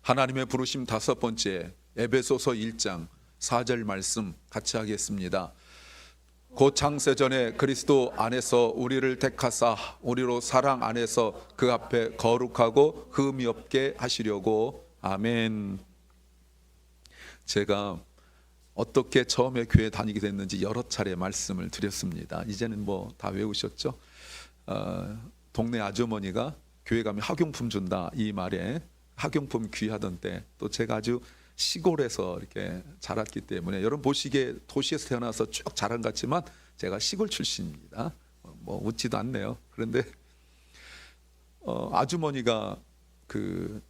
하나님의 부르심 다섯 번째, 에베소서 1장 4절 말씀 같이 하겠습니다. 곧 창세전에 그리스도 안에서 우리를 택하사 우리로 사랑 안에서 그 앞에 거룩하고 흠이 없게 하시려고. 아멘. 제가 어떻게 처음에 교회 다니게 됐는지 여러 차례 말씀을 드렸습니다. 이제는 뭐 다 외우셨죠? 동네 아주머니가 교회 가면 학용품 준다, 이 말에 학용품 귀하던 때, 또 제가 아주 시골에서 이렇게 자랐기 때문에, 여러분 보시기에 도시에서 태어나서 쭉 자란 것 같지만 제가 시골 출신입니다. 뭐 웃지도 않네요. 그런데 아주머니가 그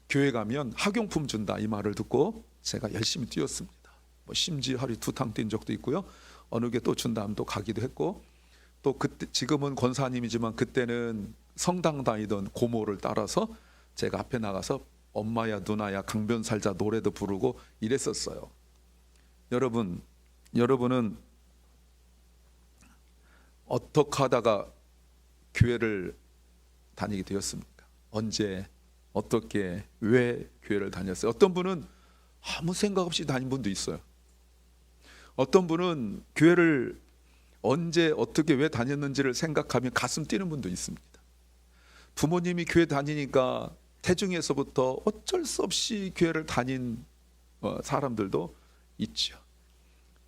교회 가면 학용품 준다, 이 말을 듣고 제가 열심히 뛰었습니다. 뭐 심지어 하루에 2탕 뛴 적도 있고요. 어느 게 또 준다 하면 또 가기도 했고, 또 그때, 지금은 권사님이지만 그때는 성당 다니던 고모를 따라서 제가 앞에 나가서 엄마야 누나야 강변 살자 노래도 부르고 이랬었어요. 여러분은 어떻게 하다가 교회를 다니게 되었습니까? 언제, 어떻게, 왜 교회를 다녔어요? 어떤 분은 아무 생각 없이 다닌 분도 있어요. 어떤 분은 교회를 언제, 어떻게, 왜 다녔는지를 생각하면 가슴 뛰는 분도 있습니다. 부모님이 교회 다니니까 태중에서부터 어쩔 수 없이 교회를 다닌 사람들도 있죠.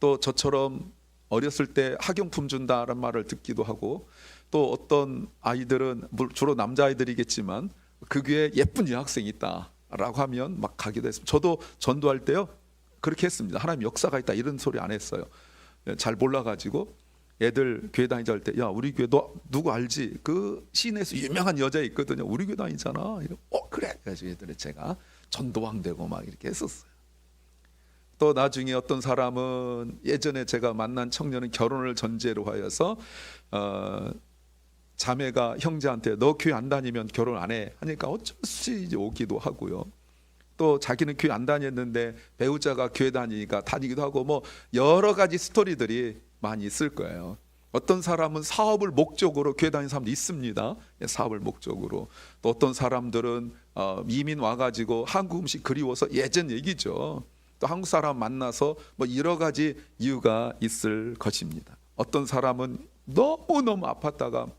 또 저처럼 어렸을 때 학용품 준다라는 말을 듣기도 하고, 또 어떤 아이들은 주로 남자아이들이겠지만 그 교회에 예쁜 여학생이 있다라고 하면 막 가기도 했습니다. 저도 전도할 때요 그렇게 했습니다. 하나님 역사가 있다 이런 소리 안 했어요. 잘 몰라가지고 애들 교회 다니자 할 때, 야 우리 교회 너 누구 알지? 그 시내에서 유명한 여자 있거든요. 우리 교회 다니잖아. 그래. 그래서 애들이 제가 전도왕 되고 막 이렇게 했었어요. 또 나중에 어떤 사람은, 예전에 제가 만난 청년은 결혼을 전제로 하여서 자매가 형제한테 너 교회 안 다니면 결혼 안 해 하니까 어쩔 수 없이 오기도 하고요. 또 자기는 교회 안 다녔는데 배우자가 교회 다니니까 다니기도 하고, 뭐 여러 가지 스토리들이 많이 있을 거예요. 어떤 사람은 사업을 목적으로 교회 다니는 사람도 있습니다. 사업을 목적으로. 또 어떤 사람들은 이민 와가지고 한국 음식 그리워서, 예전 얘기죠. 또 한국 사람 만나서 뭐 여러 가지 이유가 있을 것입니다. 어떤 사람은 너무너무 아팠다가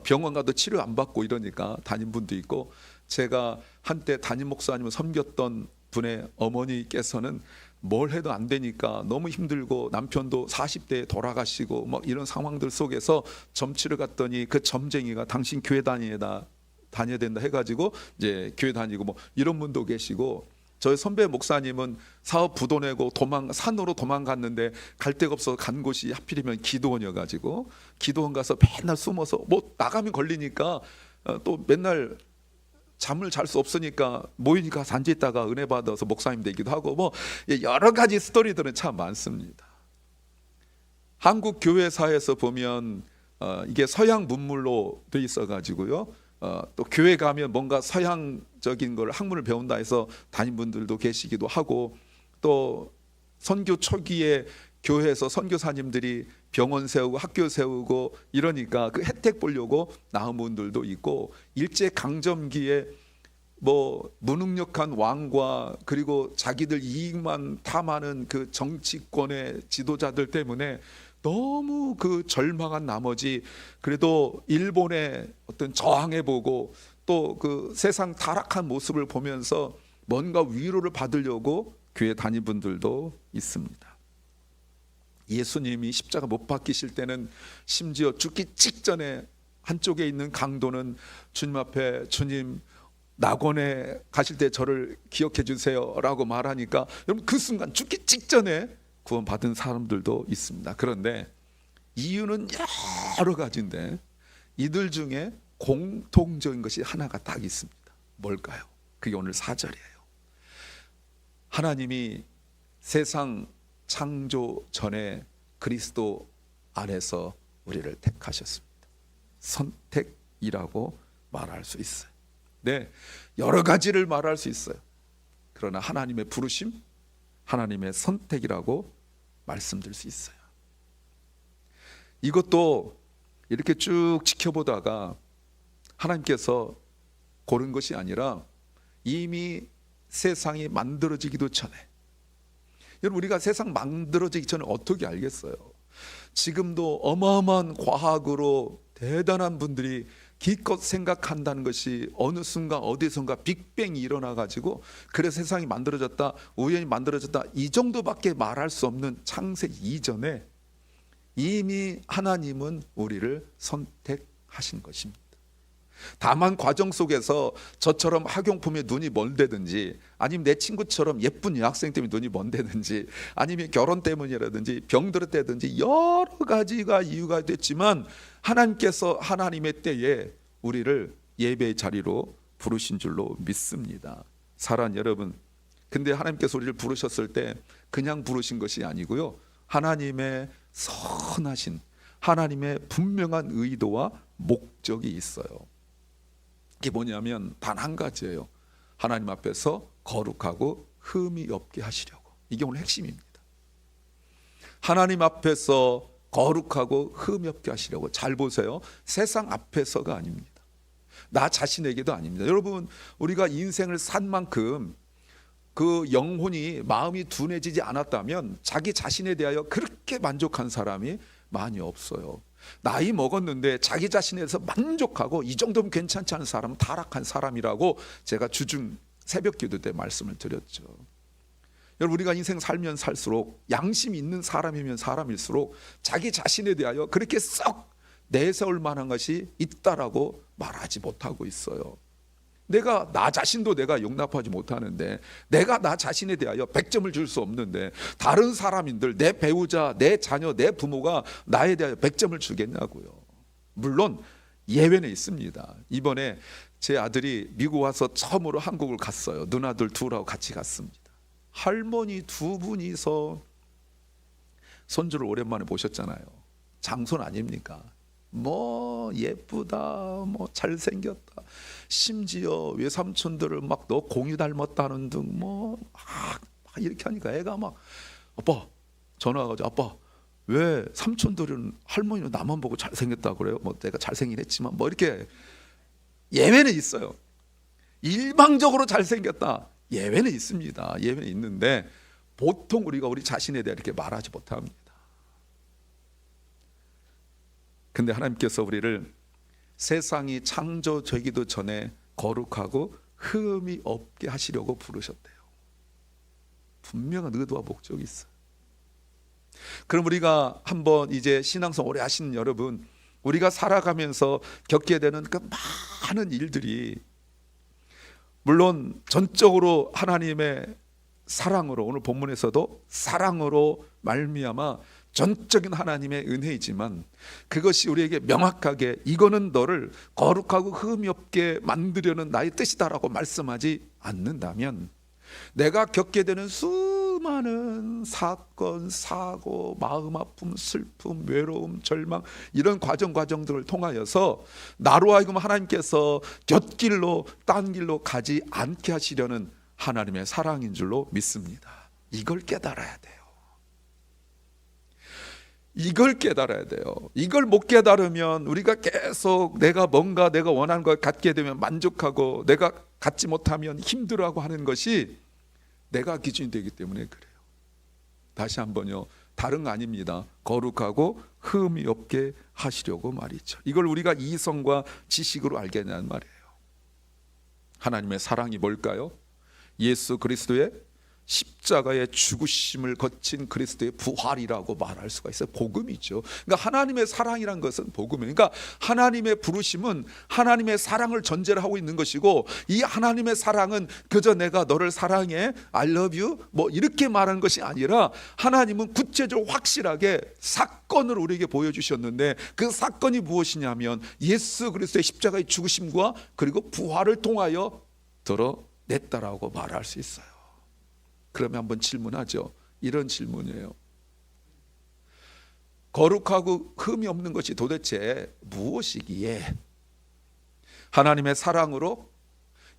병원 가도 치료 안 받고 이러니까 다닌 분도 있고, 제가 한때 담임 목사님을 섬겼던 분의 어머니께서는 뭘 해도 안 되니까 너무 힘들고, 남편도 40대에 돌아가시고 막 이런 상황들 속에서 점치러 갔더니 그 점쟁이가 당신 교회 다녀야 된다 해가지고 이제 교회 다니고 뭐 이런 분도 계시고, 저희 선배 목사님은 사업 부도 내고 산으로 도망갔는데 갈 데가 없어서 간 곳이 하필이면 기도원이어가지고 기도원 가서 맨날 숨어서, 뭐 나가면 걸리니까 또 맨날 잠을 잘 수 없으니까 모이니까 앉아있다가 은혜 받아서 목사님 되기도 하고, 뭐 여러 가지 스토리들은 참 많습니다. 한국 교회사에서 보면 이게 서양 문물로 돼 있어가지고요, 또 교회 가면 뭔가 서양적인 걸 학문을 배운다 해서 다닌 분들도 계시기도 하고, 또 선교 초기에 교회에서 선교사님들이 병원 세우고 학교 세우고 이러니까 그 혜택 보려고 나온 분들도 있고, 일제 강점기에 뭐 무능력한 왕과 그리고 자기들 이익만 탐하는 그 정치권의 지도자들 때문에 너무 그 절망한 나머지 그래도 일본의 어떤 저항해보고, 또 그 세상 타락한 모습을 보면서 뭔가 위로를 받으려고 교회 다닌 분들도 있습니다. 예수님이 십자가 못 박히실 때는 심지어 죽기 직전에 한쪽에 있는 강도는 주님 앞에, 주님 낙원에 가실 때 저를 기억해 주세요 라고 말하니까, 여러분 그 순간 죽기 직전에 구원받은 사람들도 있습니다. 그런데 이유는 여러 가지인데 이들 중에 공통적인 것이 하나가 딱 있습니다. 뭘까요? 그게 오늘 4절이에요. 하나님이 세상 창조 전에 그리스도 안에서 우리를 택하셨습니다. 선택이라고 말할 수 있어요. 네, 여러 가지를 말할 수 있어요. 그러나 하나님의 부르심, 하나님의 선택이라고 말씀드릴 수 있어요. 이것도 이렇게 쭉 지켜보다가 하나님께서 고른 것이 아니라 이미 세상이 만들어지기도 전에, 여러분 우리가 세상 만들어지기 전에 어떻게 알겠어요? 지금도 어마어마한 과학으로 대단한 분들이 기껏 생각한다는 것이 어느 순간 어디선가 빅뱅이 일어나 가지고 그래서 세상이 만들어졌다, 우연히 만들어졌다, 이 정도밖에 말할 수 없는 창세 이전에 이미 하나님은 우리를 선택하신 것입니다. 다만 과정 속에서 저처럼 학용품에 눈이 먼다든지, 아니면 내 친구처럼 예쁜 여학생 때문에 눈이 먼다든지, 아니면 결혼 때문이라든지 병 들었다든지 여러 가지가 이유가 됐지만 하나님께서 하나님의 때에 우리를 예배의 자리로 부르신 줄로 믿습니다. 사랑하는 여러분, 근데 하나님께서 우리를 부르셨을 때 그냥 부르신 것이 아니고요, 하나님의 선하신, 하나님의 분명한 의도와 목적이 있어요. 이게 뭐냐면 단 한 가지예요. 하나님 앞에서 거룩하고 흠이 없게 하시려고. 이게 오늘 핵심입니다. 하나님 앞에서 거룩하고 흠이 없게 하시려고. 잘 보세요. 세상 앞에서가 아닙니다. 나 자신에게도 아닙니다. 여러분, 우리가 인생을 산 만큼 그 영혼이, 마음이 둔해지지 않았다면 자기 자신에 대하여 그렇게 만족한 사람이 많이 없어요. 나이 먹었는데 자기 자신에서 만족하고 이 정도면 괜찮지 않은 사람은 타락한 사람이라고 제가 주중 새벽 기도 때 말씀을 드렸죠. 여러분, 우리가 인생 살면 살수록 양심이 있는 사람이면 사람일수록 자기 자신에 대하여 그렇게 썩 내세울 만한 것이 있다라고 말하지 못하고 있어요. 내가 나 자신도 내가 용납하지 못하는데, 내가 나 자신에 대하여 100점을 줄 수 없는데 다른 사람인들, 내 배우자, 내 자녀, 내 부모가 나에 대하여 100점을 주겠냐고요. 물론 예외는 있습니다. 이번에 제 아들이 미국 와서 처음으로 한국을 갔어요. 누나들 둘하고 같이 갔습니다. 할머니 두 분이서 손주를 오랜만에 보셨잖아요. 장손 아닙니까? 뭐 예쁘다, 뭐 잘생겼다, 심지어 외삼촌들을 막 너 공유 닮았다는 등 뭐 이렇게 하니까 애가 막, 아빠 전화 와가지고, 아빠 왜 삼촌들은 할머니는 나만 보고 잘생겼다고 그래요? 뭐 내가 잘생긴 했지만 뭐 이렇게. 예외는 있어요. 일방적으로 잘생겼다, 예외는 있습니다. 예외는 있는데 보통 우리가 우리 자신에 대해 이렇게 말하지 못합니다. 근데 하나님께서 우리를 세상이 창조되기도 전에 거룩하고 흠이 없게 하시려고 부르셨대요. 분명한 의도와 목적이 있어요. 그럼 우리가 한번 이제 신앙생활 오래 하시는 여러분, 우리가 살아가면서 겪게 되는 그 많은 일들이, 물론 전적으로 하나님의 사랑으로, 오늘 본문에서도 사랑으로 말미암아 전적인 하나님의 은혜이지만, 그것이 우리에게 명확하게 이거는 너를 거룩하고 흠이 없게 만들려는 나의 뜻이다라고 말씀하지 않는다면, 내가 겪게 되는 수많은 사건, 사고, 마음 아픔, 슬픔, 외로움, 절망, 이런 과정들을 통하여서 나로 하여금 하나님께서 곁길로 딴 길로 가지 않게 하시려는 하나님의 사랑인 줄로 믿습니다. 이걸 깨달아야 돼요. 이걸 깨달아야 돼요. 이걸 못 깨달으면 우리가 계속 내가 뭔가 내가 원하는 걸 갖게 되면 만족하고, 내가 갖지 못하면 힘들어하고 하는 것이 내가 기준이 되기 때문에 그래요. 다시 한번요, 다른 거 아닙니다. 거룩하고 흠이 없게 하시려고 말이죠. 이걸 우리가 이성과 지식으로 알게 되는 말이에요. 하나님의 사랑이 뭘까요? 예수 그리스도의 십자가의 죽으심을 거친 그리스도의 부활이라고 말할 수가 있어요. 복음이죠. 그러니까 하나님의 사랑이란 것은 복음이에요. 그러니까 하나님의 부르심은 하나님의 사랑을 전제로 하고 있는 것이고, 이 하나님의 사랑은 그저 내가 너를 사랑해, I love you 뭐 이렇게 말하는 것이 아니라, 하나님은 구체적으로 확실하게 사건을 우리에게 보여주셨는데, 그 사건이 무엇이냐면 예수 그리스도의 십자가의 죽으심과 그리고 부활을 통하여 드러냈다라고 말할 수 있어요. 그러면 한번 질문하죠. 이런 질문이에요. 거룩하고 흠이 없는 것이 도대체 무엇이기에 하나님의 사랑으로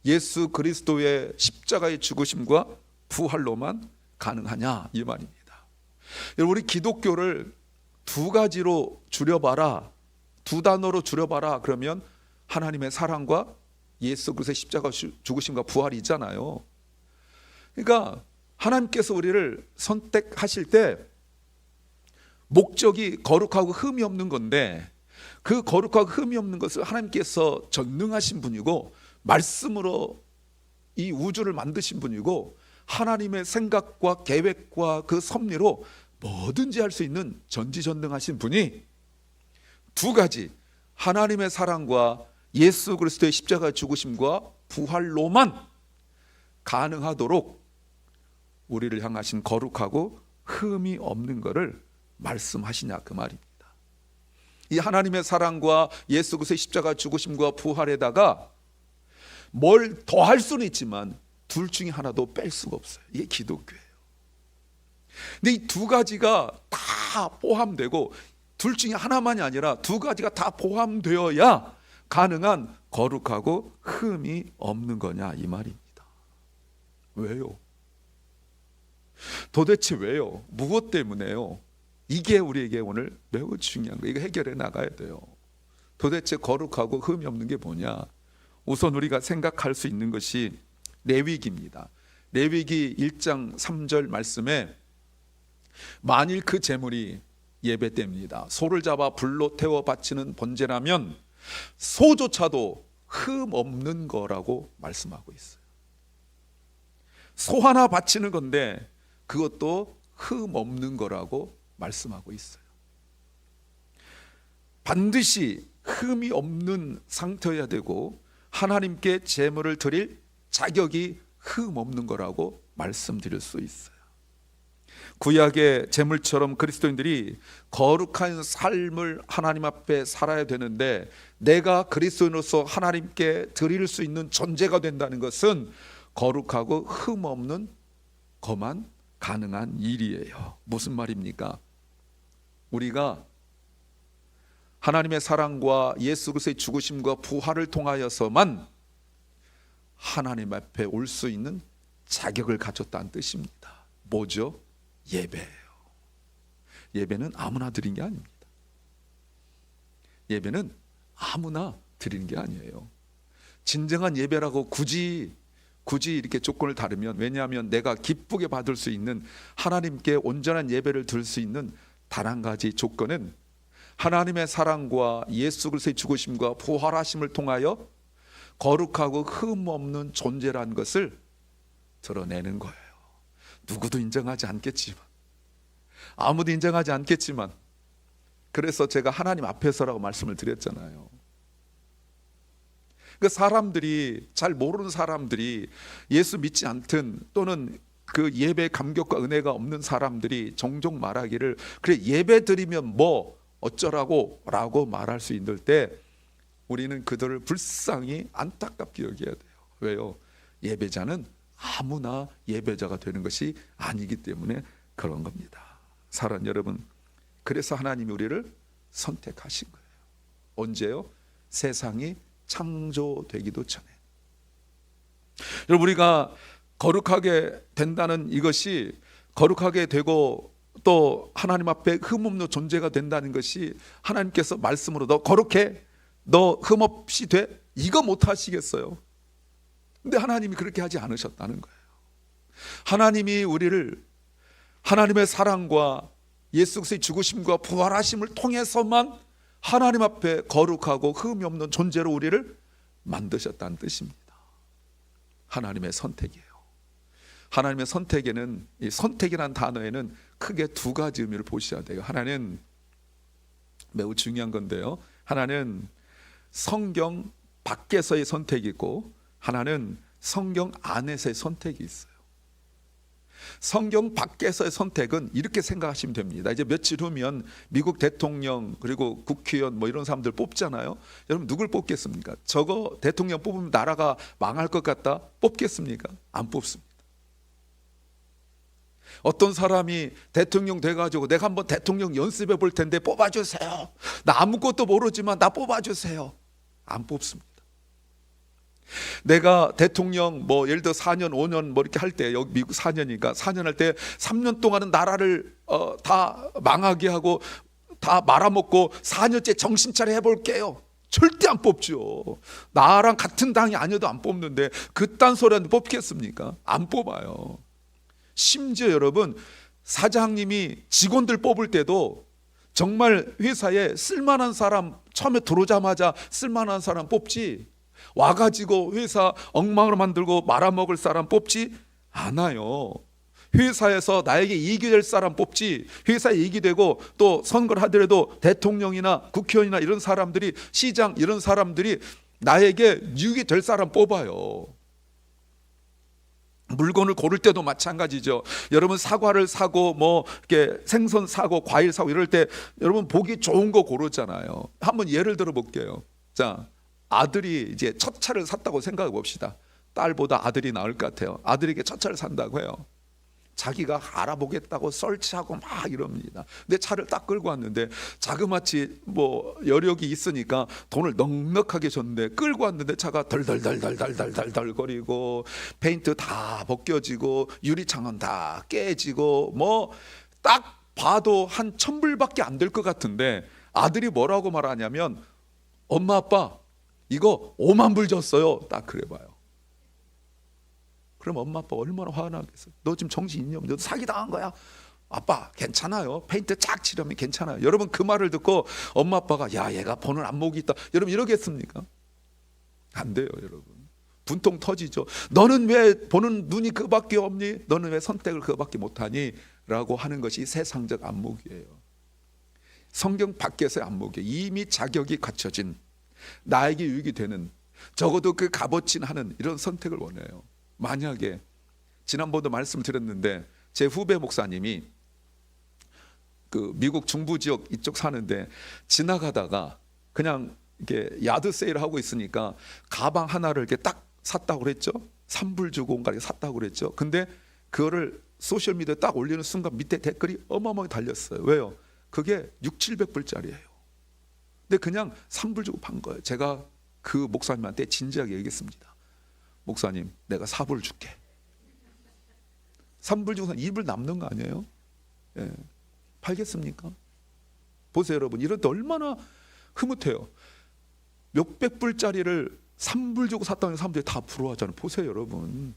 예수 그리스도의 십자가의 죽으심과 부활로만 가능하냐, 이 말입니다. 우리 기독교를 두 가지로 줄여봐라, 두 단어로 줄여봐라 그러면 하나님의 사랑과 예수 그리스도의 십자가 죽으심과 부활이 있잖아요. 그러니까 하나님께서 우리를 선택하실 때 목적이 거룩하고 흠이 없는 건데, 그 거룩하고 흠이 없는 것을 하나님께서 전능하신 분이고 말씀으로 이 우주를 만드신 분이고 하나님의 생각과 계획과 그 섭리로 뭐든지 할 수 있는 전지전능하신 분이 두 가지, 하나님의 사랑과 예수 그리스도의 십자가 죽으심과 부활로만 가능하도록 우리를 향하신 거룩하고 흠이 없는 것을 말씀하시냐 그 말입니다. 이 하나님의 사랑과 예수 그리스도의 십자가 죽으심과 부활에다가 뭘 더 할 수는 있지만 둘 중에 하나도 뺄 수가 없어요. 이게 기독교예요. 근데 이 두 가지가 다 포함되고, 둘 중에 하나만이 아니라 두 가지가 다 포함되어야 가능한 거룩하고 흠이 없는 거냐 이 말입니다. 왜요? 도대체 왜요? 무엇 때문에요? 이게 우리에게 오늘 매우 중요한 거예요. 이거 해결해 나가야 돼요. 도대체 거룩하고 흠이 없는 게 뭐냐? 우선 우리가 생각할 수 있는 것이 레위기입니다. 레위기 1장 3절 말씀에 만일 그 제물이 예배 때입니다. 소를 잡아 불로 태워 바치는 번제라면 소조차도 흠 없는 거라고 말씀하고 있어요. 소 하나 바치는 건데 그것도 흠 없는 거라고 말씀하고 있어요. 반드시 흠이 없는 상태여야 되고 하나님께 제물을 드릴 자격이 흠 없는 거라고 말씀드릴 수 있어요. 구약의 제물처럼 그리스도인들이 거룩한 삶을 하나님 앞에 살아야 되는데, 내가 그리스도인으로서 하나님께 드릴 수 있는 존재가 된다는 것은 거룩하고 흠 없는 것만 가능한 일이에요. 무슨 말입니까? 우리가 하나님의 사랑과 예수 그리스도의 죽으심과 부활을 통하여서만 하나님 앞에 올 수 있는 자격을 가졌다는 뜻입니다. 뭐죠? 예배예요. 예배는 아무나 드린 게 아닙니다. 예배는 아무나 드리는 게 아니에요. 진정한 예배라고 굳이 이렇게 조건을 다르면, 왜냐하면 내가 기쁘게 받을 수 있는, 하나님께 온전한 예배를 드릴 수 있는 단 한 가지 조건은 하나님의 사랑과 예수 그리스도의 죽으심과 부활하심을 통하여 거룩하고 흠 없는 존재라는 것을 드러내는 거예요. 누구도 인정하지 않겠지만, 아무도 인정하지 않겠지만, 그래서 제가 하나님 앞에서라고 말씀을 드렸잖아요. 그 사람들이, 잘 모르는 사람들이, 예수 믿지 않든 또는 그 예배 감격과 은혜가 없는 사람들이 종종 말하기를, 그래 예배 드리면 뭐 어쩌라고 라고 말할 수 있을 때 우리는 그들을 불쌍히 안타깝게 여겨야 돼요. 왜요? 예배자는 아무나 예배자가 되는 것이 아니기 때문에 그런 겁니다. 사랑하는 여러분, 그래서 하나님이 우리를 선택하신 거예요. 언제요? 세상이 창조되기도 전에. 여러분, 우리가 거룩하게 된다는 이것이, 거룩하게 되고 또 하나님 앞에 흠없는 존재가 된다는 것이, 하나님께서 말씀으로 너 거룩해, 너 흠없이 돼, 이거 못 하시겠어요? 근데 하나님이 그렇게 하지 않으셨다는 거예요. 하나님이 우리를 하나님의 사랑과 예수 그리스도의 죽으심과 부활하심을 통해서만 하나님 앞에 거룩하고 흠이 없는 존재로 우리를 만드셨다는 뜻입니다. 하나님의 선택이에요. 하나님의 선택에는, 이 선택이라는 단어에는 크게 두 가지 의미를 보셔야 돼요. 하나는 매우 중요한 건데요, 하나는 성경 밖에서의 선택이 있고 하나는 성경 안에서의 선택이 있어요. 성경 밖에서의 선택은 이렇게 생각하시면 됩니다. 이제 며칠 후면 미국 대통령 그리고 국회의원 뭐 이런 사람들 뽑잖아요. 여러분 누굴 뽑겠습니까? 저거 대통령 뽑으면 나라가 망할 것 같다? 뽑겠습니까? 안 뽑습니다. 어떤 사람이 대통령 돼가지고 내가 한번 대통령 연습해 볼 텐데 뽑아주세요. 나 아무것도 모르지만 나 뽑아주세요. 안 뽑습니다. 내가 대통령 뭐 예를 들어 4년 5년 뭐 이렇게 할 때, 여기 미국 4년이니까 4년 할 때 3년 동안은 나라를 다 망하게 하고 다 말아먹고 4년째 정신 차려 해볼게요. 절대 안 뽑죠. 나랑 같은 당이 아니어도 안 뽑는데 그딴 소리한테 뽑겠습니까? 안 뽑아요. 심지어 여러분, 사장님이 직원들 뽑을 때도 정말 회사에 쓸만한 사람, 처음에 들어오자마자 쓸만한 사람 뽑지, 와가지고 회사 엉망으로 만들고 말아먹을 사람 뽑지 않아요. 회사에서 나에게 이익이 될 사람 뽑지, 회사에 이익이 되고 또 선거를 하더라도 대통령이나 국회의원이나 이런 사람들이, 시장 이런 사람들이 나에게 유익이 될 사람 뽑아요. 물건을 고를 때도 마찬가지죠. 여러분, 사과를 사고 뭐 이렇게 생선 사고 과일 사고 이럴 때 여러분 보기 좋은 거 고르잖아요. 한번 예를 들어 볼게요. 자, 아들이 이제 첫 차를 샀다고 생각해 봅시다. 딸보다 아들이 나을 것 같아요. 아들에게 첫 차를 산다고 해요. 자기가 알아보겠다고 설치하고 막 이럽니다. 근데 차를 딱 끌고 왔는데 자그마치 뭐 여력이 있으니까 돈을 넉넉하게 줬는데 끌고 왔는데 차가 덜덜덜덜덜덜덜 거리고 페인트 다 벗겨지고 유리창은 다 깨지고 뭐 딱 봐도 한 1,000불밖에 안 될 것 같은데 아들이 뭐라고 말하냐면, 엄마 아빠 이거 5만 불 줬어요. 딱 그래 봐요. 그럼 엄마 아빠 얼마나 화가 나겠어. 너 지금 정신 있냐? 너 사기당한 거야. 아빠 괜찮아요. 페인트 쫙 칠하면 괜찮아요. 여러분, 그 말을 듣고 엄마 아빠가 야, 얘가 보는 안목이 있다, 여러분 이러겠습니까? 안 돼요. 여러분, 분통 터지죠. 너는 왜 보는 눈이 그밖에 없니? 너는 왜 선택을 그밖에 못하니? 라고 하는 것이 세상적 안목이에요. 성경 밖에서의 안목이에요. 이미 자격이 갖춰진, 나에게 유익이 되는, 적어도 그 값어치는 하는 이런 선택을 원해요. 만약에 지난번도 말씀드렸는데 제 후배 목사님이 그 미국 중부 지역 이쪽 사는데 지나가다가 그냥 이렇게 야드 세일을 하고 있으니까 가방 하나를 이렇게 딱 샀다고 그랬죠. 3불 주고 온가 샀다고 그랬죠. 근데 그거를 소셜미디어에 딱 올리는 순간 밑에 댓글이 어마어마하게 달렸어요. 왜요? 그게 600-700불짜리예요. 근데 그냥 3불 주고 판 거예요. 제가 그 목사님한테 진지하게 얘기했습니다. 목사님, 내가 4불 줄게. 3불 주고서 2불 남는 거 아니에요? 예. 팔겠습니까? 보세요 여러분, 이럴 때 얼마나 흐뭇해요. 몇백 불짜리를 3불 주고 샀다는 사람들이 다 부러워하잖아요. 보세요 여러분,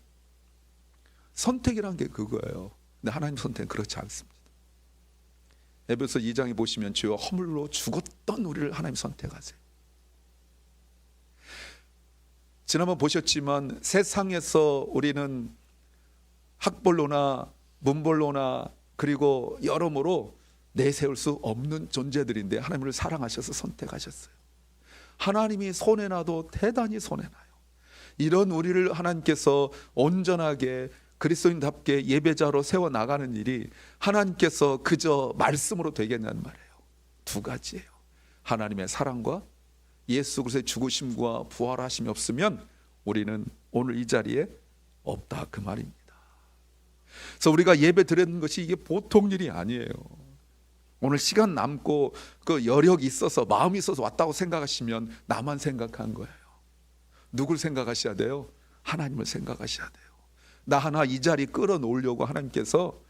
선택이란 게 그거예요. 근데 하나님 선택은 그렇지 않습니다. 에베소 2장에 보시면 죄와 허물로 죽었던 우리를 하나님 선택하세요. 지난번 보셨지만 세상에서 우리는 학벌로나 문벌로나 그리고 여러모로 내세울 수 없는 존재들인데 하나님을 사랑하셔서 선택하셨어요. 하나님이 손해나도 대단히 손해나요. 이런 우리를 하나님께서 온전하게 그리스도인답게 예배자로 세워나가는 일이 하나님께서 그저 말씀으로 되겠냐는 말이에요. 두 가지예요. 하나님의 사랑과 예수 그리스도의 죽으심과 부활하심이 없으면 우리는 오늘 이 자리에 없다, 그 말입니다. 그래서 우리가 예배 드리는 것이 이게 보통 일이 아니에요. 오늘 시간 남고 그 여력이 있어서 마음이 있어서 왔다고 생각하시면 나만 생각한 거예요. 누굴 생각하셔야 돼요? 하나님을 생각하셔야 돼요. 나 하나 이 자리 끌어놓으려고 하나님께서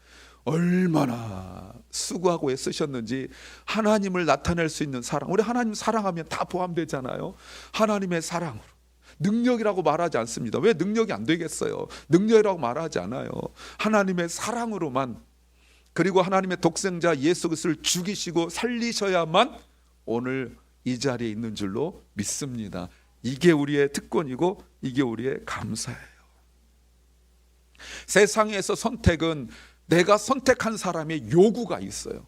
얼마나 수고하고 애쓰셨는지, 하나님을 나타낼 수 있는 사랑, 우리 하나님 사랑하면 다 포함되잖아요. 하나님의 사랑으로, 능력이라고 말하지 않습니다. 왜 능력이 안 되겠어요? 능력이라고 말하지 않아요. 하나님의 사랑으로만, 그리고 하나님의 독생자 예수 그리스도를 죽이시고 살리셔야만 오늘 이 자리에 있는 줄로 믿습니다. 이게 우리의 특권이고 이게 우리의 감사예요. 세상에서 선택은 내가 선택한 사람의 요구가 있어요.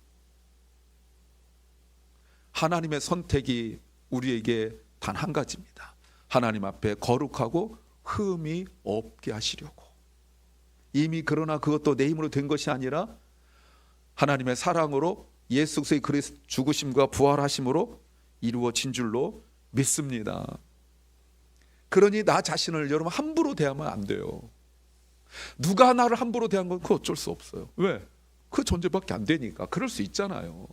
하나님의 선택이 우리에게 단 한 가지입니다. 하나님 앞에 거룩하고 흠이 없게 하시려고. 이미 그러나 그것도 내 힘으로 된 것이 아니라 하나님의 사랑으로 예수 그리스도의 그리스도 죽으심과 부활하심으로 이루어진 줄로 믿습니다. 그러니 나 자신을 여러분 함부로 대하면 안 돼요. 누가 나를 함부로 대한 건 그거 어쩔 수 없어요. 왜? 그 존재밖에 안 되니까. 그럴 수 있잖아요.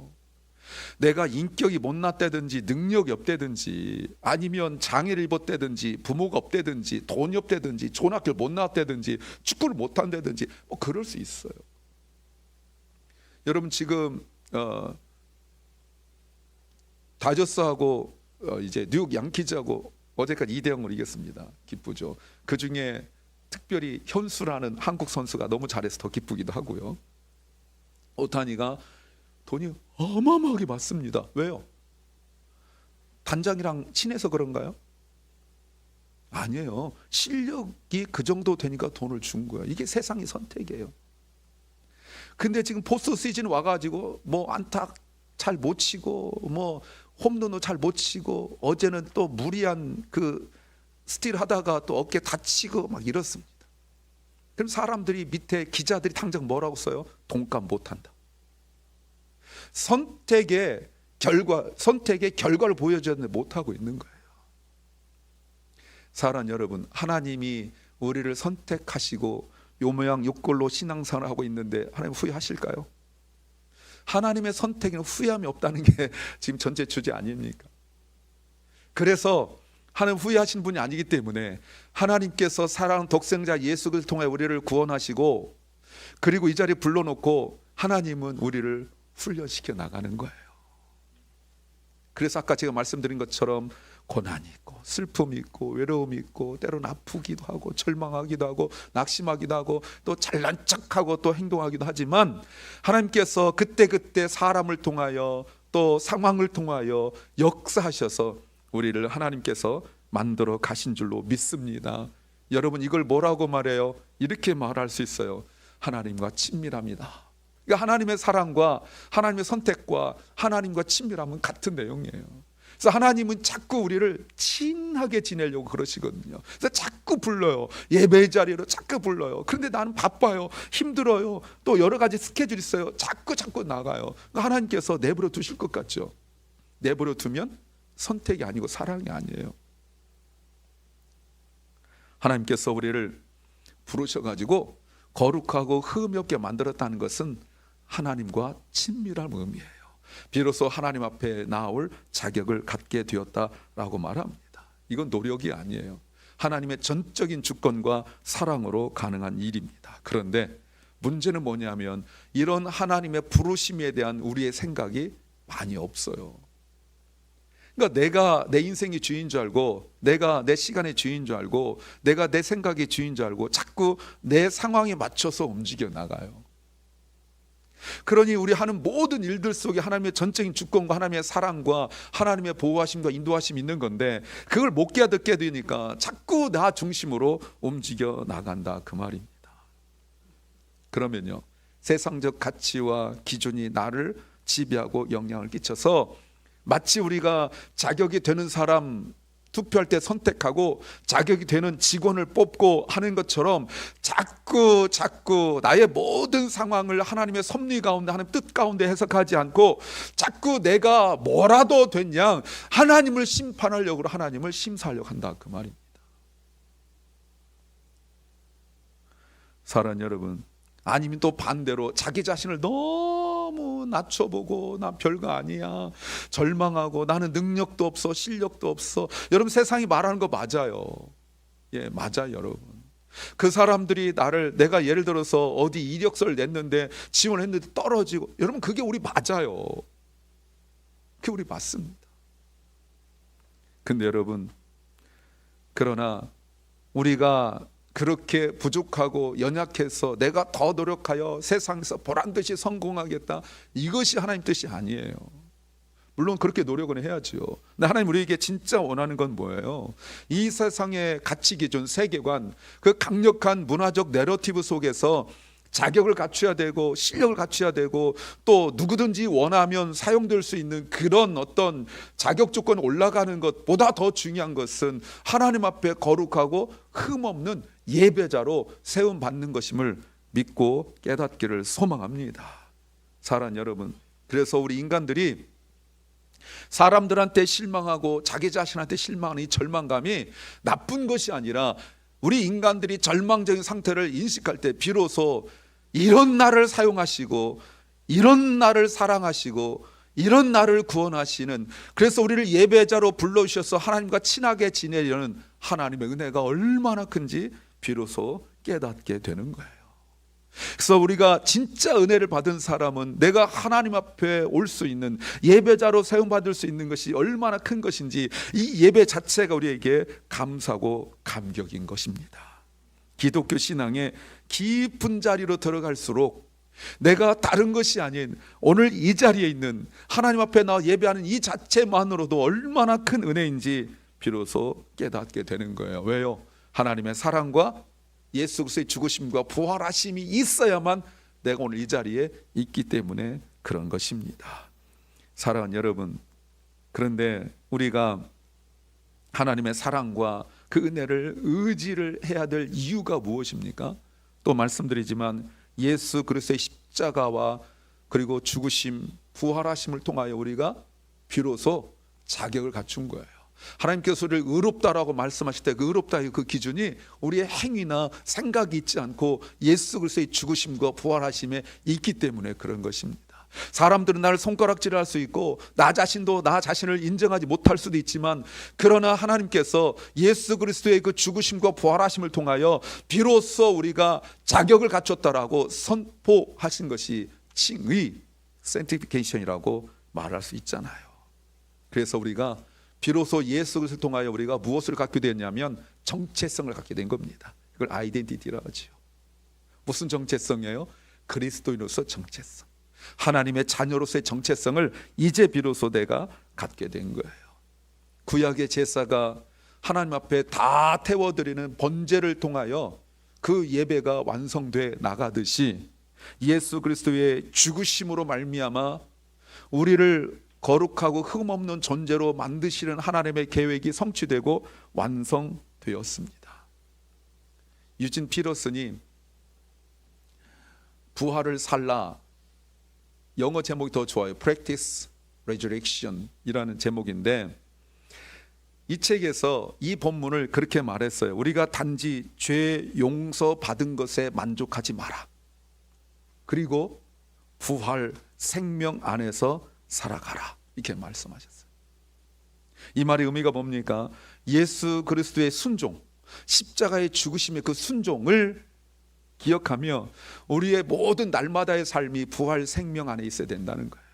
내가 인격이 못났다든지 능력이 없다든지 아니면 장애를 입었다든지 부모가 없다든지 돈이 없다든지 좋은 학교를 못 나왔다든지 축구를 못한다든지 뭐 그럴 수 있어요. 여러분 지금 다저스하고 이제 뉴욕 양키즈하고 어제까지 2대0으로 이겼습니다. 기쁘죠. 그 중에 특별히 현수라는 한국 선수가 너무 잘해서 더 기쁘기도 하고요. 오타니가 돈이 어마어마하게 많습니다. 왜요? 단장이랑 친해서 그런가요? 아니에요. 실력이 그 정도 되니까 돈을 준 거예요. 이게 세상의 선택이에요. 근데 지금 포스트 시즌 와가지고 뭐 안타 잘 못 치고 뭐 홈런도 잘 못 치고 어제는 또 무리한 그 스틸 하다가 또 어깨 다치고 막 이렇습니다. 그럼 사람들이 밑에 기자들이 당장 뭐라고 써요? 돈값 못한다. 선택의 결과를 보여줬는데 못하고 있는 거예요. 사랑하는 여러분, 하나님이 우리를 선택하시고 요 모양 요 꼴로 신앙생활을 하고 있는데 하나님 후회하실까요? 하나님의 선택에는 후회함이 없다는 게 지금 전체 주제 아닙니까? 그래서 하나님 후회하신 분이 아니기 때문에 하나님께서 사랑하는 독생자 예수 그리스도를 통해 우리를 구원하시고 그리고 이 자리에 불러놓고 하나님은 우리를 훈련시켜 나가는 거예요. 그래서 아까 제가 말씀드린 것처럼 고난이 있고 슬픔이 있고 외로움이 있고 때로는 아프기도 하고 절망하기도 하고 낙심하기도 하고 또 잘난 척하고 또 행동하기도 하지만 하나님께서 그때그때 사람을 통하여 또 상황을 통하여 역사하셔서 우리를 하나님께서 만들어 가신 줄로 믿습니다. 여러분 이걸 뭐라고 말해요? 이렇게 말할 수 있어요. 하나님과 친밀합니다. 그러니까 하나님의 사랑과 하나님의 선택과 하나님과 친밀함은 같은 내용이에요. 그래서 하나님은 자꾸 우리를 친하게 지내려고 그러시거든요. 그래서 자꾸 불러요. 예배 자리로 자꾸 불러요. 그런데 나는 바빠요. 힘들어요. 또 여러 가지 스케줄이 있어요. 자꾸 나가요. 그러니까 하나님께서 내버려 두실 것 같죠. 내버려 두면 선택이 아니고 사랑이 아니에요. 하나님께서 우리를 부르셔가지고 거룩하고 흠이 없게 만들었다는 것은 하나님과 친밀한 의미예요. 비로소 하나님 앞에 나올 자격을 갖게 되었다라고 말합니다. 이건 노력이 아니에요. 하나님의 전적인 주권과 사랑으로 가능한 일입니다. 그런데 문제는 뭐냐면 이런 하나님의 부르심에 대한 우리의 생각이 많이 없어요. 그러니까 내가 내 인생의 주인 줄 알고 내가 내 시간의 주인 줄 알고 내가 내 생각의 주인 줄 알고 자꾸 내 상황에 맞춰서 움직여 나가요. 그러니 우리 하는 모든 일들 속에 하나님의 전적인 주권과 하나님의 사랑과 하나님의 보호하심과 인도하심이 있는 건데 그걸 못 깨닫게 되니까 자꾸 나 중심으로 움직여 나간다 그 말입니다. 그러면요 세상적 가치와 기준이 나를 지배하고 영향을 끼쳐서 마치 우리가 자격이 되는 사람 투표할 때 선택하고 자격이 되는 직원을 뽑고 하는 것처럼 자꾸 나의 모든 상황을 하나님의 섭리 가운데 하나님 뜻 가운데 해석하지 않고 자꾸 내가 뭐라도 됐냐 하나님을 심판하려고 하나님을 심사하려고 한다 그 말입니다. 사랑하는 여러분, 아니면 또 반대로 자기 자신을 너무 낮춰보고 나 별거 아니야 절망하고 나는 능력도 없어 실력도 없어. 여러분 세상이 말하는 거 맞아요. 예, 맞아요 여러분. 그 사람들이 내가 예를 들어서 어디 이력서를 냈는데 지원했는데 떨어지고 여러분 그게 우리 맞아요. 그게 우리 맞습니다. 근데 여러분 그러나 우리가 그렇게 부족하고 연약해서 내가 더 노력하여 세상에서 보란듯이 성공하겠다 이것이 하나님 뜻이 아니에요. 물론 그렇게 노력은 해야죠. 근데 하나님 우리에게 진짜 원하는 건 뭐예요? 이 세상의 가치 기준 세계관 그 강력한 문화적 내러티브 속에서 자격을 갖춰야 되고 실력을 갖춰야 되고 또 누구든지 원하면 사용될 수 있는 그런 어떤 자격 조건이 올라가는 것보다 더 중요한 것은 하나님 앞에 거룩하고 흠없는 예배자로 세움받는 것임을 믿고 깨닫기를 소망합니다. 사랑하는 여러분, 그래서 우리 인간들이 사람들한테 실망하고 자기 자신한테 실망하는 이 절망감이 나쁜 것이 아니라 우리 인간들이 절망적인 상태를 인식할 때 비로소 이런 나를 사용하시고 이런 나를 사랑하시고 이런 나를 구원하시는, 그래서 우리를 예배자로 불러주셔서 하나님과 친하게 지내려는 하나님의 은혜가 얼마나 큰지 비로소 깨닫게 되는 거예요. 그래서 우리가 진짜 은혜를 받은 사람은 내가 하나님 앞에 올 수 있는, 예배자로 사용받을 수 있는 것이 얼마나 큰 것인지, 이 예배 자체가 우리에게 감사고 감격인 것입니다. 기독교 신앙의 깊은 자리로 들어갈수록 내가 다른 것이 아닌 오늘 이 자리에 있는 하나님 앞에 나와 예배하는 이 자체만으로도 얼마나 큰 은혜인지 비로소 깨닫게 되는 거예요. 왜요? 하나님의 사랑과 예수 그리스도의 죽으심과 부활하심이 있어야만 내가 오늘 이 자리에 있기 때문에 그런 것입니다. 사랑하는 여러분, 그런데 우리가 하나님의 사랑과 그 은혜를 의지를 해야 될 이유가 무엇입니까? 또 말씀드리지만 예수 그리스도의 십자가와 그리고 죽으심, 부활하심을 통하여 우리가 비로소 자격을 갖춘 거예요. 하나님께서 우리를 의롭다라고 말씀하실 때 그 의롭다의 그 기준이 우리의 행위나 생각이 있지 않고 예수 그리스도의 죽으심과 부활하심에 있기 때문에 그런 것입니다. 사람들은 나를 손가락질할 수 있고 나 자신도 나 자신을 인정하지 못할 수도 있지만, 그러나 하나님께서 예수 그리스도의 그 죽으심과 부활하심을 통하여 비로소 우리가 자격을 갖췄다라고 선포하신 것이 칭의, sanctification이라고 말할 수 있잖아요. 그래서 우리가 비로소 예수 그리스도를 통하여 우리가 무엇을 갖게 되었냐면 정체성을 갖게 된 겁니다. 이걸 아이덴티티라고 하죠. 무슨 정체성이에요? 그리스도인으로서 정체성, 하나님의 자녀로서의 정체성을 이제 비로소 내가 갖게 된 거예요. 구약의 제사가 하나님 앞에 다 태워드리는 번제를 통하여 그 예배가 완성돼 나가듯이 예수 그리스도의 죽으심으로 말미암아 우리를 거룩하고 흠없는 존재로 만드시는 하나님의 계획이 성취되고 완성되었습니다. 유진 피터슨이 부활을 살라, 영어 제목이 더 좋아요. Practice Resurrection 이라는 제목인데, 이 책에서 이 본문을 그렇게 말했어요. 우리가 단지 죄 용서 받은 것에 만족하지 마라. 그리고 부활 생명 안에서 살아가라, 이렇게 말씀하셨어요. 이 말의 의미가 뭡니까? 예수 그리스도의 순종, 십자가의 죽으심의 그 순종을 기억하며 우리의 모든 날마다의 삶이 부활 생명 안에 있어야 된다는 거예요.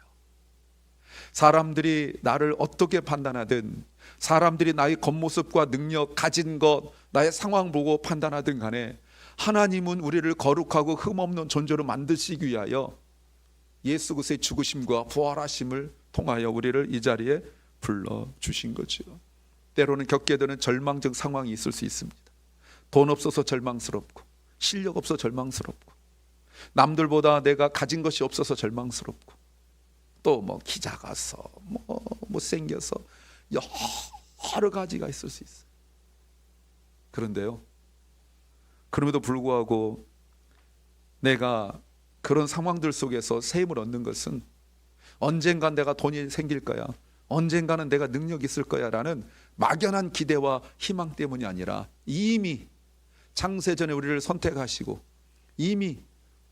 사람들이 나를 어떻게 판단하든, 사람들이 나의 겉모습과 능력, 가진 것, 나의 상황 보고 판단하든 간에 하나님은 우리를 거룩하고 흠없는 존재로 만드시기 위하여 예수 그리스도의 죽으심과 부활하심을 통하여 우리를 이 자리에 불러주신 거죠. 때로는 겪게 되는 절망적 상황이 있을 수 있습니다. 돈 없어서 절망스럽고, 실력 없어서 절망스럽고, 남들보다 내가 가진 것이 없어서 절망스럽고, 또 뭐 키 작아서, 뭐 못생겨서, 여러 가지가 있을 수 있어요. 그런데요, 그럼에도 불구하고 내가 그런 상황들 속에서 새 힘을 얻는 것은 언젠간 내가 돈이 생길 거야, 언젠가는 내가 능력이 있을 거야 라는 막연한 기대와 희망 때문이 아니라, 이미 창세전에 우리를 선택하시고 이미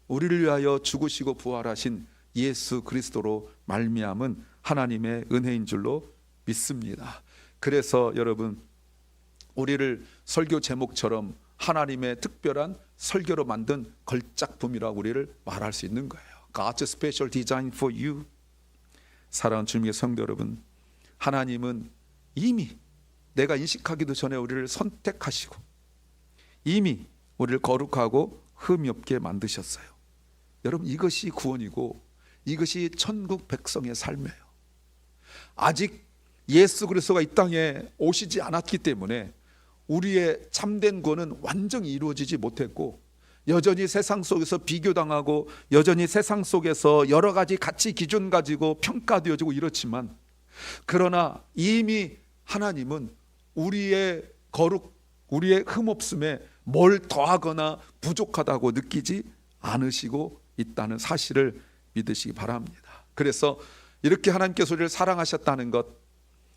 우리를 위하여 죽으시고 부활하신 예수 그리스도로 말미암은 하나님의 은혜인 줄로 믿습니다. 그래서 여러분, 우리를 설교 제목처럼 하나님의 특별한 설교로 만든 걸작품이라고 우리를 말할 수 있는 거예요. God's special design for you. 사랑하는 주님의 성도 여러분, 하나님은 이미 내가 인식하기도 전에 우리를 선택하시고 이미 우리를 거룩하고 흠이 없게 만드셨어요. 여러분, 이것이 구원이고 이것이 천국 백성의 삶이에요. 아직 예수 그리스도가 이 땅에 오시지 않았기 때문에 우리의 참된 구원은 완전히 이루어지지 못했고, 여전히 세상 속에서 비교당하고 여전히 세상 속에서 여러 가지 가치 기준 가지고 평가되어지고 이렇지만, 그러나 이미 하나님은 우리의 거룩, 우리의 흠없음에 뭘 더하거나 부족하다고 느끼지 않으시고 있다는 사실을 믿으시기 바랍니다. 그래서 이렇게 하나님께서 우리를 사랑하셨다는 것,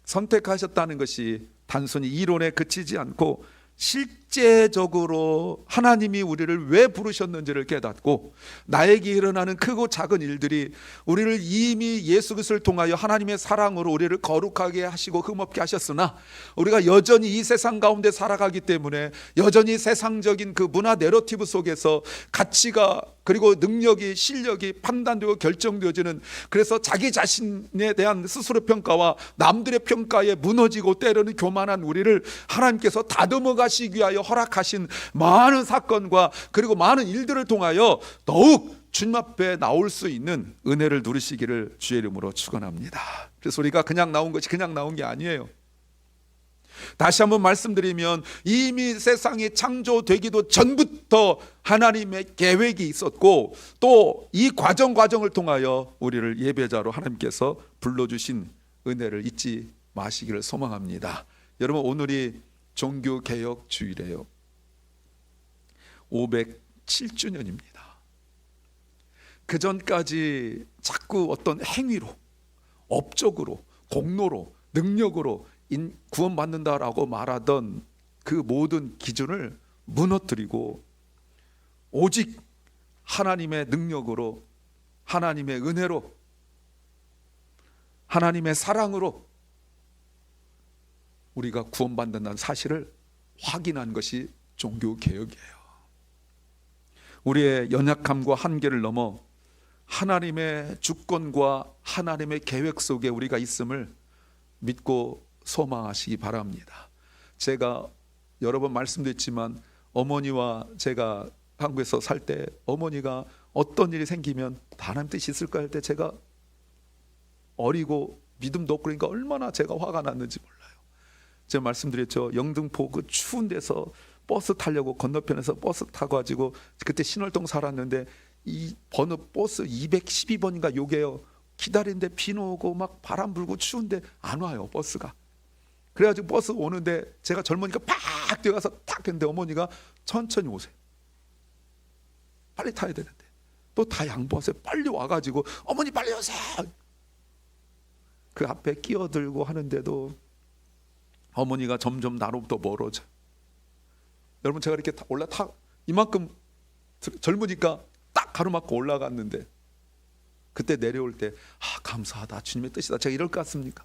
선택하셨다는 것이 단순히 이론에 그치지 않고 실제적으로 하나님이 우리를 왜 부르셨는지를 깨닫고, 나에게 일어나는 크고 작은 일들이 우리를 이미 예수 그리스도를 통하여 하나님의 사랑으로 우리를 거룩하게 하시고 흠없게 하셨으나, 우리가 여전히 이 세상 가운데 살아가기 때문에 여전히 세상적인 그 문화 내러티브 속에서 가치가 그리고 능력이, 실력이 판단되고 결정되어지는, 그래서 자기 자신에 대한 스스로 평가와 남들의 평가에 무너지고 때로는 교만한 우리를 하나님께서 다듬어 가시기 위하여 허락하신 많은 사건과 그리고 많은 일들을 통하여 더욱 주님 앞에 나올 수 있는 은혜를 누리시기를 주의 이름으로 축원합니다. 그래서 우리가 그냥 나온 것이 그냥 나온 게 아니에요. 다시 한번 말씀드리면 이미 세상이 창조되기도 전부터 하나님의 계획이 있었고, 또 이 과정을 통하여 우리를 예배자로 하나님께서 불러주신 은혜를 잊지 마시기를 소망합니다. 여러분, 오늘이 종교개혁 주일이에요. 507주년입니다. 그 전까지 자꾸 어떤 행위로, 업적으로, 공로로, 능력으로 구원받는다라고 말하던 그 모든 기준을 무너뜨리고 오직 하나님의 능력으로, 하나님의 은혜로, 하나님의 사랑으로 우리가 구원받는다는 사실을 확인한 것이 종교개혁이에요. 우리의 연약함과 한계를 넘어 하나님의 주권과 하나님의 계획 속에 우리가 있음을 믿고 소망하시기 바랍니다. 제가 여러 번 말씀드렸지만 어머니와 제가 한국에서 살 때 어머니가 어떤 일이 생기면 하나님 뜻이 있을까 할 때 제가 어리고 믿음도 없고 그러니까 얼마나 제가 화가 났는지 몰라요. 제가 말씀드렸죠. 영등포 그 추운 데서 버스 타려고 건너편에서 버스 타고 가지고 그때 신월동 살았는데 이 번호 버스 212번인가 요게요. 기다리는데 비 오고 막 바람 불고 추운데 안 와요, 버스가. 그래가지고 버스 오는데 제가 젊으니까 팍 뛰어가서 탁 했는데 어머니가 천천히 오세요. 빨리 타야 되는데 또 다 양보하세요. 빨리 와가지고 어머니 빨리 오세요. 그 앞에 끼어들고 하는데도 어머니가 점점 나로부터 멀어져. 여러분, 제가 이렇게 이만큼 젊으니까 딱 가로막고 올라갔는데 그때 내려올 때 감사하다, 주님의 뜻이다, 제가 이럴 것 같습니까?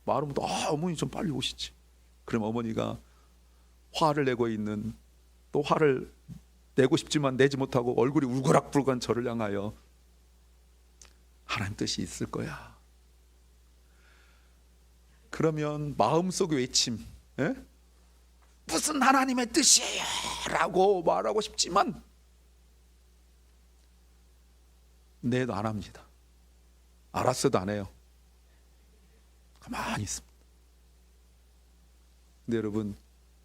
말하면 어머니 좀 빨리 오시지. 그럼 어머니가 화를 내고 있는, 또 화를 내고 싶지만 내지 못하고 얼굴이 울그락불그한 저를 향하여 하나님 뜻이 있을 거야. 그러면 마음속의 외침, 무슨 하나님의 뜻이에요 라고 말하고 싶지만 내도 안 합니다. 알았어도 안 해요. 가만히 있습니다. 근데 여러분,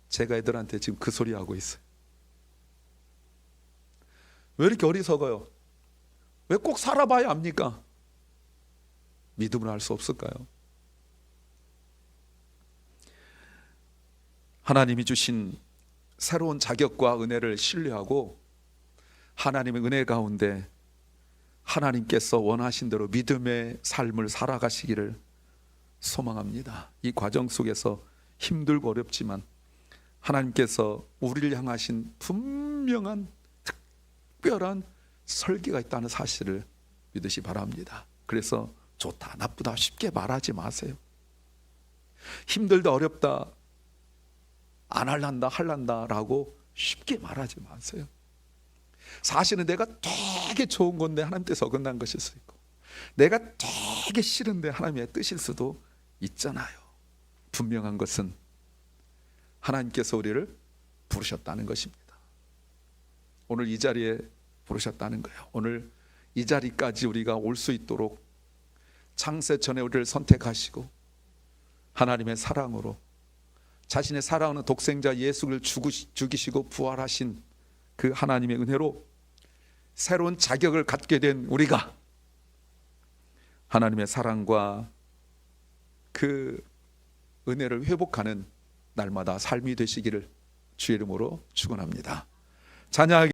제가 애들한테 지금 그 소리 하고 있어요. 왜 이렇게 어리석어요? 왜 꼭 살아봐야 합니까? 믿음으로 할 수 없을까요? 하나님이 주신 새로운 자격과 은혜를 신뢰하고 하나님의 은혜 가운데 하나님께서 원하신 대로 믿음의 삶을 살아가시기를 소망합니다. 이 과정 속에서 힘들고 어렵지만 하나님께서 우리를 향하신 분명한 특별한 설계가 있다는 사실을 믿으시 바랍니다. 그래서 좋다, 나쁘다 쉽게 말하지 마세요. 힘들다, 어렵다, 안 할란다 라고 쉽게 말하지 마세요. 사실은 내가 되게 좋은 건데 하나님 뜻에 어긋난 것일 수 있고, 내가 되게 싫은데 하나님의 뜻일 수도 있잖아요. 분명한 것은 하나님께서 우리를 부르셨다는 것입니다. 오늘 이 자리에 부르셨다는 거예요. 오늘 이 자리까지 우리가 올 수 있도록 창세 전에 우리를 선택하시고 하나님의 사랑으로 자신의 사랑하는 독생자 예수를 죽이시고 부활하신 그 하나님의 은혜로 새로운 자격을 갖게 된 우리가 하나님의 사랑과 그 은혜를 회복하는 날마다 삶이 되시기를 주의 이름으로 축원합니다. 찬양하기